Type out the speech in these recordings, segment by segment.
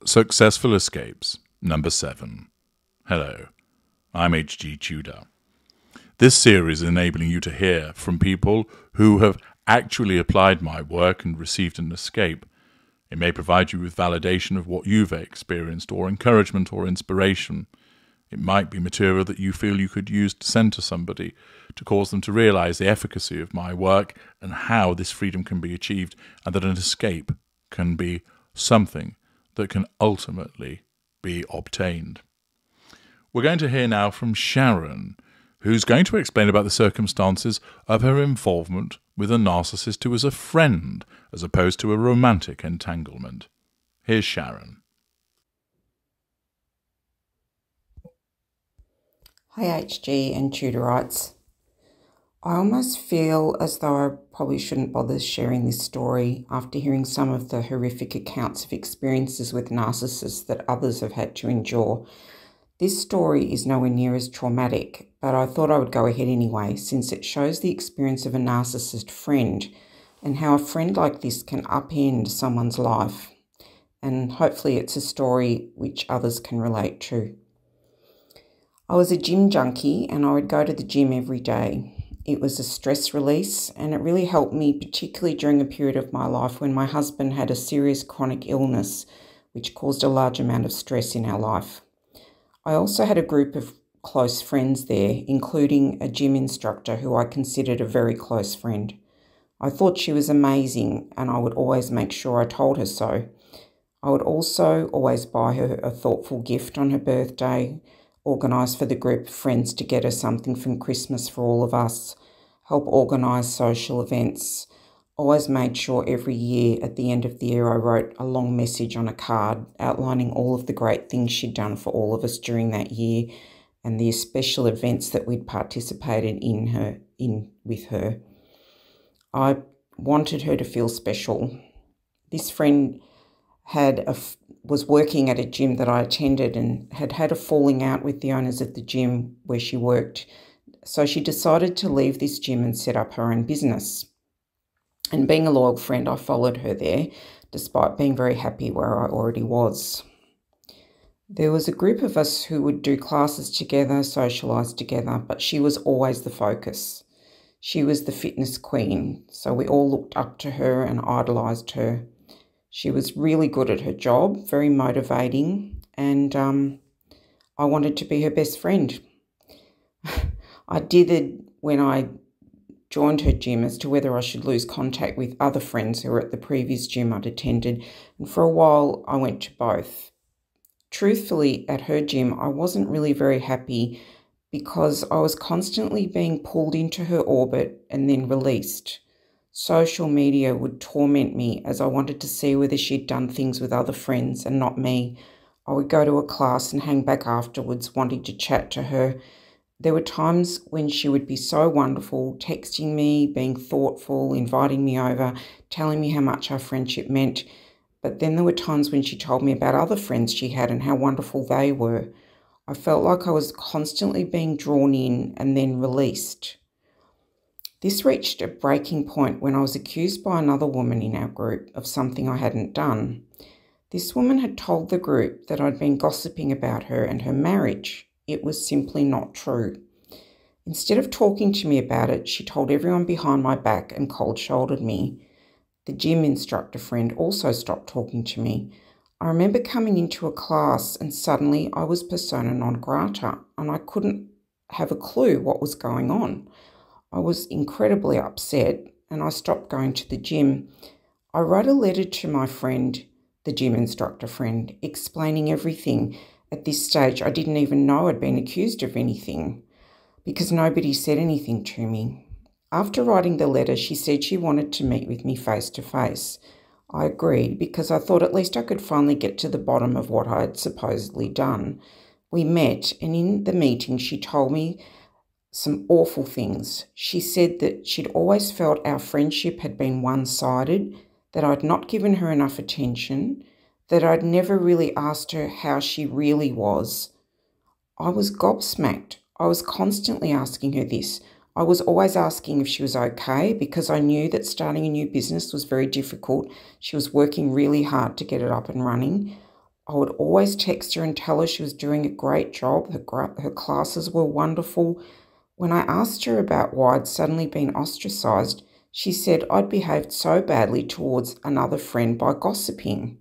Successful Escapes, number 7. Hello, I'm HG Tudor. This series is enabling you to hear from people who have actually applied my work and received an escape. It may provide you with validation of what you've experienced, or encouragement or inspiration. It might be material that you feel you could use to send to somebody to cause them to realize the efficacy of my work and how this freedom can be achieved, and that an escape can be something that can ultimately be obtained. We're going to hear now from Sharon, who's going to explain about the circumstances of her involvement with a narcissist who was a friend as opposed to a romantic entanglement. Here's Sharon. Hi HG and Tudorites. I almost feel as though I probably shouldn't bother sharing this story after hearing some of the horrific accounts of experiences with narcissists that others have had to endure. This story is nowhere near as traumatic, but I thought I would go ahead anyway, since it shows the experience of a narcissist friend and how a friend like this can upend someone's life. And hopefully it's a story which others can relate to. I was a gym junkie and I would go to the gym every day. It was a stress release and it really helped me, particularly during a period of my life when my husband had a serious chronic illness which caused a large amount of stress in our life. I also had a group of close friends there, including a gym instructor who I considered a very close friend. I thought she was amazing and I would always make sure I told her so. I would also always buy her a thoughtful gift on her birthday, organise for the group of friends to get her something from Christmas for all of us, help organise social events. Always made sure every year at the end of the year I wrote a long message on a card outlining all of the great things she'd done for all of us during that year and the special events that we'd participated in with her. I wanted her to feel special. This friend was working at a gym that I attended and had a falling out with the owners of the gym where she worked. So she decided to leave this gym and set up her own business. And being a loyal friend, I followed her there, despite being very happy where I already was. There was a group of us who would do classes together, socialise together, but she was always the focus. She was the fitness queen, so we all looked up to her and idolised her. She was really good at her job, very motivating, and I wanted to be her best friend. I dithered when I joined her gym as to whether I should lose contact with other friends who were at the previous gym I'd attended, and for a while I went to both. Truthfully, at her gym I wasn't really very happy because I was constantly being pulled into her orbit and then released. Social media would torment me as I wanted to see whether she'd done things with other friends and not me. I would go to a class and hang back afterwards wanting to chat to her. There were times when she would be so wonderful, texting me, being thoughtful, inviting me over, telling me how much our friendship meant. But then there were times when she told me about other friends she had and how wonderful they were. I felt like I was constantly being drawn in and then released. This reached a breaking point when I was accused by another woman in our group of something I hadn't done. This woman had told the group that I'd been gossiping about her and her marriage. It was simply not true. Instead of talking to me about it, she told everyone behind my back and cold-shouldered me. The gym instructor friend also stopped talking to me. I remember coming into a class and suddenly I was persona non grata and I couldn't have a clue what was going on. I was incredibly upset and I stopped going to the gym. I wrote a letter to my friend, the gym instructor friend, explaining everything. At this stage, I didn't even know I'd been accused of anything because nobody said anything to me. After writing the letter, she said she wanted to meet with me face to face. I agreed because I thought at least I could finally get to the bottom of what I had supposedly done. We met, and in the meeting, she told me some awful things. She said that she'd always felt our friendship had been one-sided, that I'd not given her enough attention, that I'd never really asked her how she really was. I was gobsmacked. I was constantly asking her this. I was always asking if she was okay because I knew that starting a new business was very difficult. She was working really hard to get it up and running. I would always text her and tell her she was doing a great job. Her classes were wonderful. When I asked her about why I'd suddenly been ostracised, she said I'd behaved so badly towards another friend by gossiping.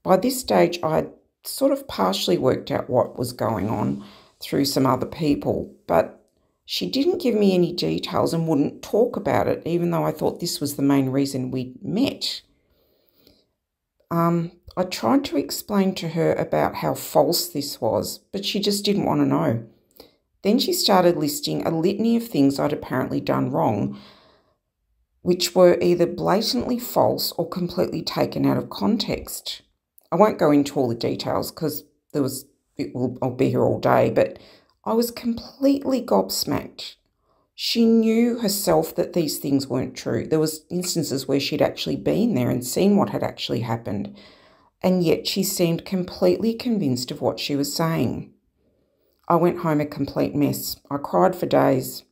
By this stage, I had sort of partially worked out what was going on through some other people, but she didn't give me any details and wouldn't talk about it, even though I thought this was the main reason we'd met. I tried to explain to her about how false this was, but she just didn't want to know. Then she started listing a litany of things I'd apparently done wrong, which were either blatantly false or completely taken out of context. I won't go into all the details because I'll be here all day, but I was completely gobsmacked. She knew herself that these things weren't true. There was instances where she'd actually been there and seen what had actually happened, and yet she seemed completely convinced of what she was saying. I went home a complete mess. I cried for days.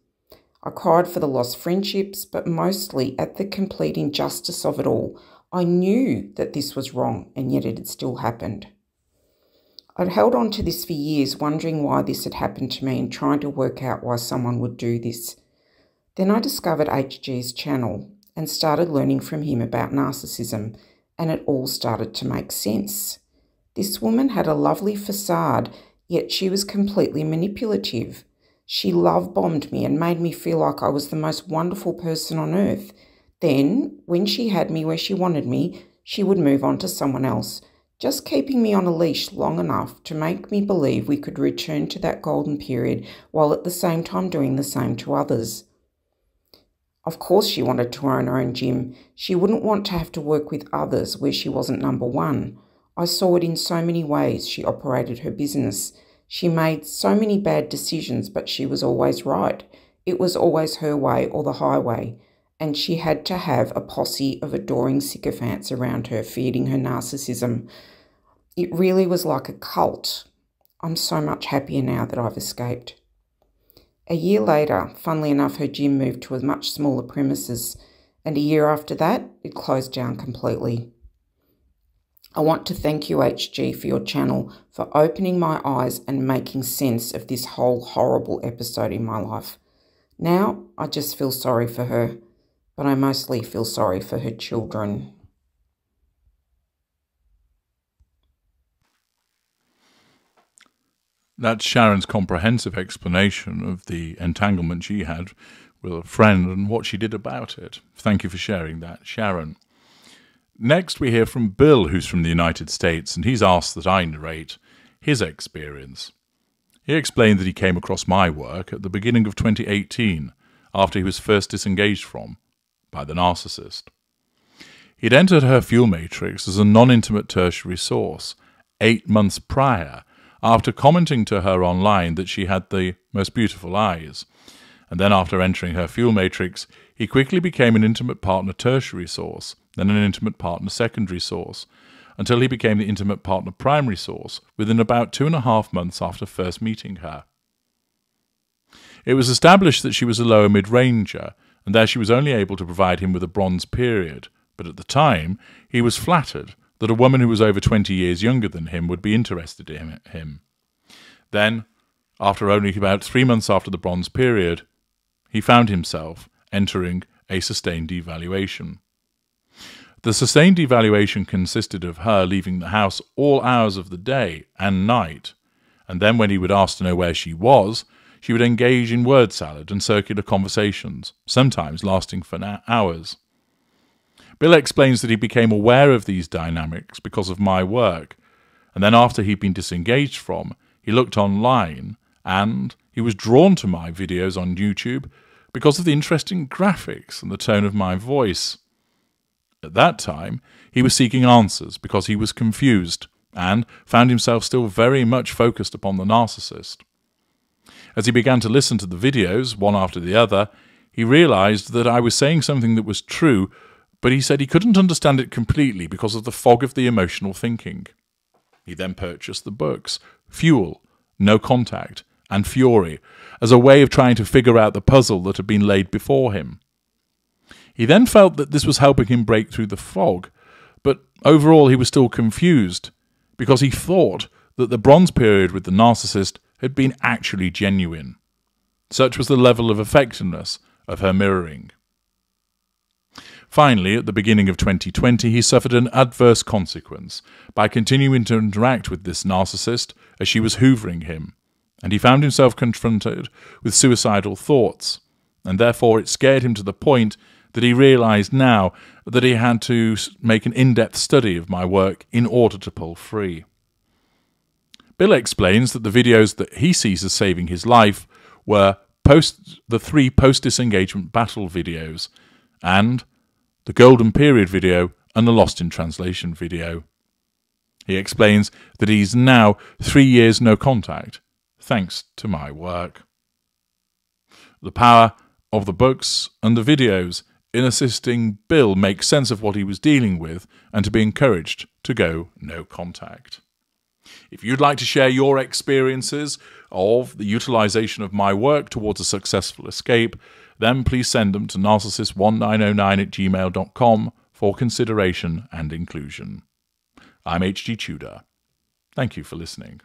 I cried for the lost friendships, but mostly at the complete injustice of it all. I knew that this was wrong, and yet it had still happened. I'd held on to this for years, wondering why this had happened to me and trying to work out why someone would do this. Then I discovered HG's channel and started learning from him about narcissism, and it all started to make sense. This woman had a lovely facade, yet she was completely manipulative. She love-bombed me and made me feel like I was the most wonderful person on earth. Then, when she had me where she wanted me, she would move on to someone else, just keeping me on a leash long enough to make me believe we could return to that golden period while at the same time doing the same to others. Of course she wanted to own her own gym. She wouldn't want to have to work with others where she wasn't number one. I saw it in so many ways she operated her business. She made so many bad decisions, but she was always right. It was always her way or the highway, and she had to have a posse of adoring sycophants around her feeding her narcissism. It really was like a cult. I'm so much happier now that I've escaped. A year later, funnily enough, her gym moved to a much smaller premises, and a year after that, it closed down completely. I want to thank you, HG, for your channel, for opening my eyes and making sense of this whole horrible episode in my life. Now, I just feel sorry for her, but I mostly feel sorry for her children. That's Sharon's comprehensive explanation of the entanglement she had with a friend and what she did about it. Thank you for sharing that, Sharon. Next, we hear from Bill, who's from the United States, and he's asked that I narrate his experience. He explained that he came across my work at the beginning of 2018, after he was first disengaged from by the narcissist. He'd entered her fuel matrix as a non-intimate tertiary source 8 months prior, after commenting to her online that she had the most beautiful eyes. And then after entering her fuel matrix, he quickly became an intimate partner tertiary source, then an intimate partner secondary source, until he became the intimate partner primary source within about 2.5 months after first meeting her. It was established that she was a lower mid-ranger, and there she was only able to provide him with a bronze period, but at the time he was flattered that a woman who was over 20 years younger than him would be interested in him. Then, after only about 3 months after the bronze period, he found himself entering a sustained devaluation. The sustained devaluation consisted of her leaving the house all hours of the day and night, and then when he would ask to know where she would engage in word salad and circular conversations, sometimes lasting for hours. Bill explains that he became aware of these dynamics because of my work, and then after he'd been disengaged from, he looked online and he was drawn to my videos on YouTube because of the interesting graphics and the tone of my voice. At that time, he was seeking answers because he was confused and found himself still very much focused upon the narcissist. As he began to listen to the videos, one after the other, he realized that I was saying something that was true, but he said he couldn't understand it completely because of the fog of the emotional thinking. He then purchased the books Fuel, No Contact, and Fury as a way of trying to figure out the puzzle that had been laid before him. He then felt that this was helping him break through the fog, but overall he was still confused because he thought that the bronze period with the narcissist had been actually genuine. Such was the level of effectiveness of her mirroring. Finally, at the beginning of 2020, he suffered an adverse consequence by continuing to interact with this narcissist as she was hoovering him, and he found himself confronted with suicidal thoughts, and therefore it scared him to the point that he realised now that he had to make an in-depth study of my work in order to pull free. Bill explains that the videos that he sees as saving his life were the 3 post-disengagement battle videos, and the Golden Period video and the Lost in Translation video. He explains that he's now 3 years no contact, thanks to my work. The power of the books and the videos in assisting Bill make sense of what he was dealing with and to be encouraged to go no contact. If you'd like to share your experiences of the utilization of my work towards a successful escape, then please send them to narcissist1909@gmail.com for consideration and inclusion. I'm HG Tudor. Thank you for listening.